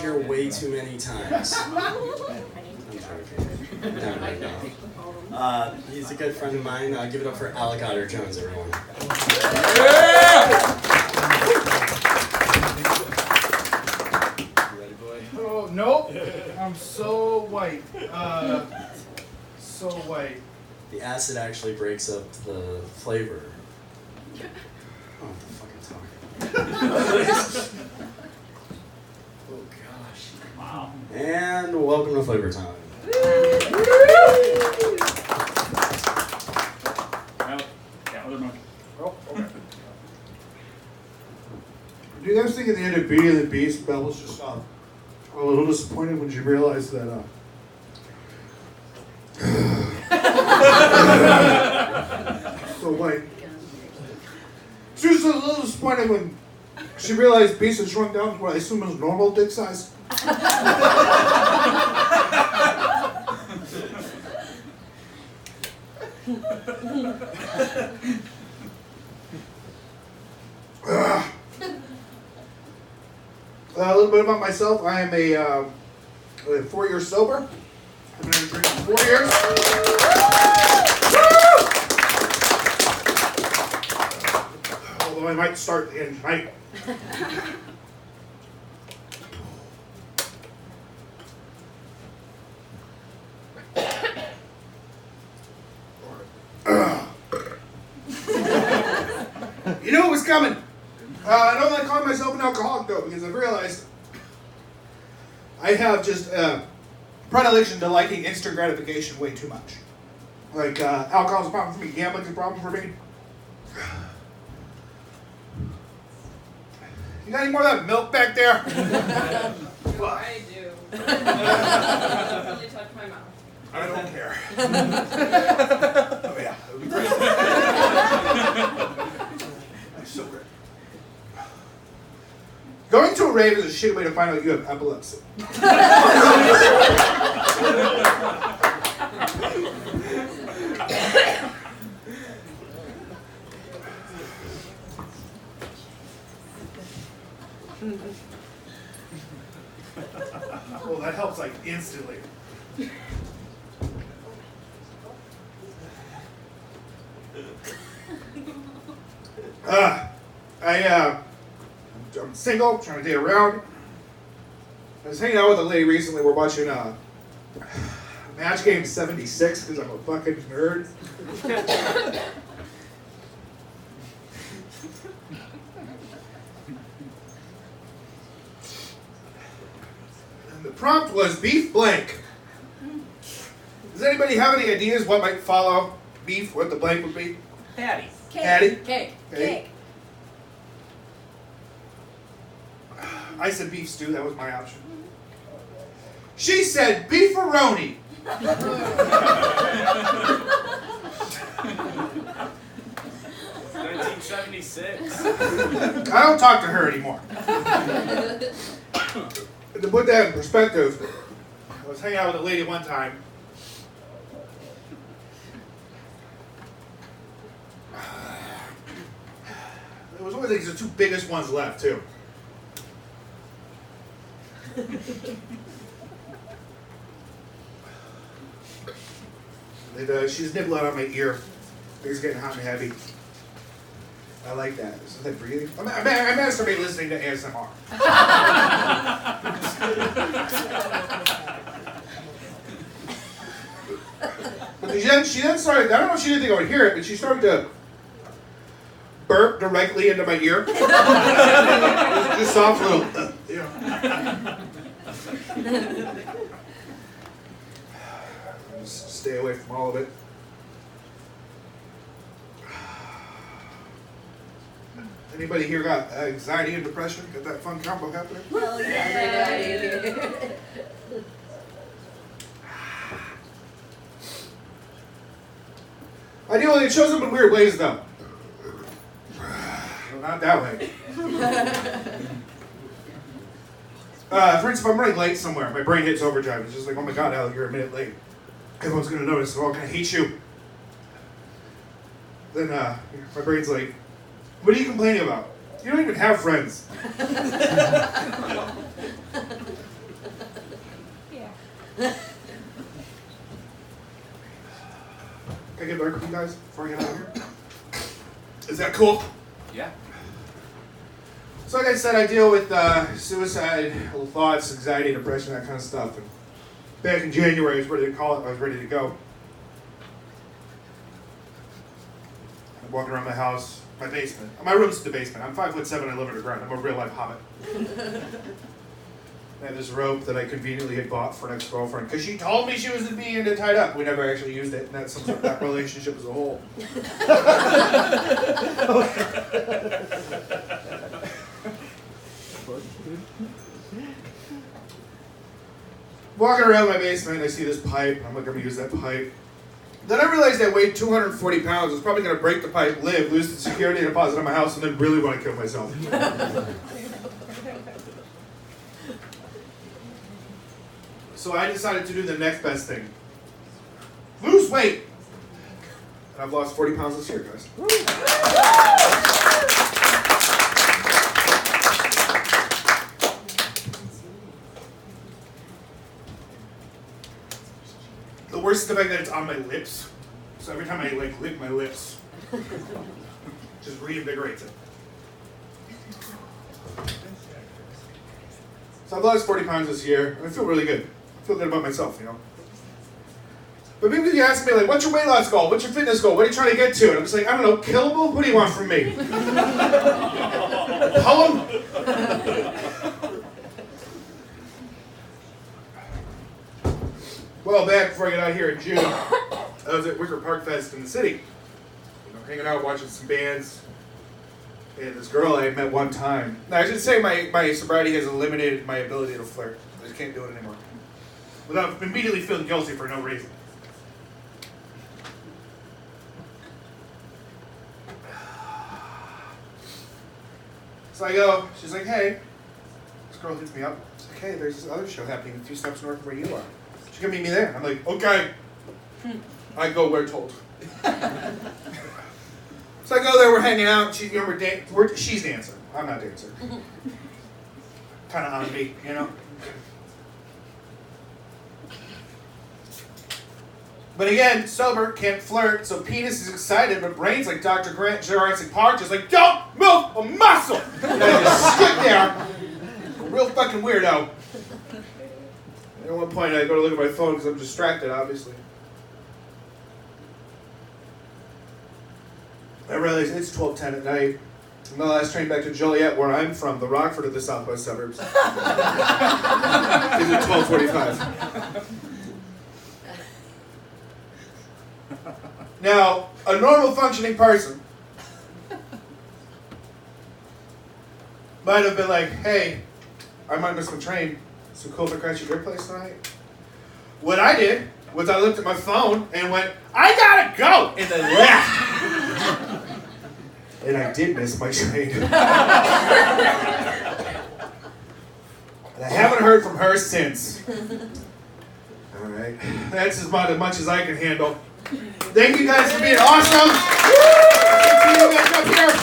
here way too many times. I'm joking. No. He's a good friend of mine. Give it up for Alec Otter Jones, everyone. Yeah! You ready, boy? Oh, nope. I'm so white. So white. The acid actually breaks up the flavor. Oh, what the fucking talking. Oh gosh. Wow. And welcome to Flavor Time. Other monkey. Oh, okay. Do you guys think at the end of Beauty and the Beast, Belle was just a little disappointed when she realized that so white. She was a little disappointed when she realized Beast had shrunk down to what I assume is normal dick size. A little bit about myself. I am a 4 years sober. I've been drinking 4 years. Although I might start in night. You knew it was coming. I don't like calling myself an alcoholic though, because I've realized I have just predilection to liking instant gratification way too much. Like alcohol's a problem for me, gambling's a problem for me. You got any more of that milk back there? I do. Really touch my mouth. I don't care. Oh yeah, that would be great. That's so great. Going to a rave is a shitty way to find out you have epilepsy. Well, that helps like instantly. I'm single, trying to date around. I was hanging out with a lady recently. We're watching Match Game 76 because I'm a fucking nerd. And the prompt was beef blank. Does anybody have any ideas what might follow beef, what the blank would be? Patty. Patty? Cake. Cake. I said beef stew, that was my option. She said beefaroni. 1976. I don't talk to her anymore. To put that in perspective, I was hanging out with a lady one time. It was one of the two biggest ones left, too. She's nibbling on my ear. It's getting hot and heavy. I like that. Isn't that breathing? I masturbate listening to ASMR. But she then started, I don't know if she didn't think I would hear it, but she started to burp directly into my ear. Just soft little, Just stay away from all of it. Anybody here got anxiety and depression? Got that fun combo happening? Hell yeah. Ideally, it shows up in weird ways, though. Well, not that way. For instance, if I'm running late somewhere, my brain hits overdrive. It's just like, oh my god, Alec, you're a minute late. Everyone's going to notice. They're all going to hate you. Then my brain's like, what are you complaining about? You don't even have friends. Can I get a break with you guys before I get out of here? Is that cool? Yeah. So like I said, I deal with suicide, thoughts, anxiety, depression, that kind of stuff. And back in January, I was ready to call it. I was ready to go. I'm walking around my house, my basement. My room's the basement. I'm 5'7". I live underground. I'm a real life hobbit. I have this rope that I conveniently had bought for an ex-girlfriend because she told me she was being tied up. We never actually used it, and that sums up that relationship as a whole. Walking around my basement, I see this pipe. I'm like, I'm gonna use that pipe. Then I realized I weighed 240 pounds. I was probably gonna break the pipe, live, lose the security deposit on my house, and then really want to kill myself. So I decided to do the next best thing. Lose weight! And I've lost 40 pounds this year, guys. The worst is the fact that it's on my lips. So every time I lick my lips, just reinvigorates it. So I've lost 40 pounds this year. I feel really good. I feel good about myself, you know. But people keep asking me, like, what's your weight loss goal? What's your fitness goal? What are you trying to get to? And I'm just like, I don't know, killable? What do you want from me? Poem? Well, back before I got out here in June, I was at Wicker Park Fest in the city. You know, hanging out, watching some bands. And this girl I had met one time. Now, I should say my sobriety has eliminated my ability to flirt. I just can't do it anymore. Without immediately feeling guilty for no reason. So I go, she's like, hey. This girl hits me up. She's like, hey, there's this other show happening a few steps north of where you are. She can meet me there. I'm like, okay. I go where told. So I go there, we're hanging out. She's dancing. I'm not dancing. Kind of on me, you know? But again, sober, can't flirt, so penis is excited, but brain's like Dr. Grant, Jurassic Park, just like, don't move a muscle! And I just sit there, a real fucking weirdo. And at one point, I go to look at my phone because I'm distracted, obviously. I realize it's 12:10 at night. And the last train back to Joliet, where I'm from, the Rockford of the southwest suburbs, is at 12:45. Now, a normal functioning person might have been like, hey, I might miss the train. So cool if I crash at your place tonight? What I did was I looked at my phone and went, I gotta go! And then left. And I did miss my train. And I haven't heard from her since. All right. That's as much as I can handle. Thank you guys for being awesome. See you guys up here.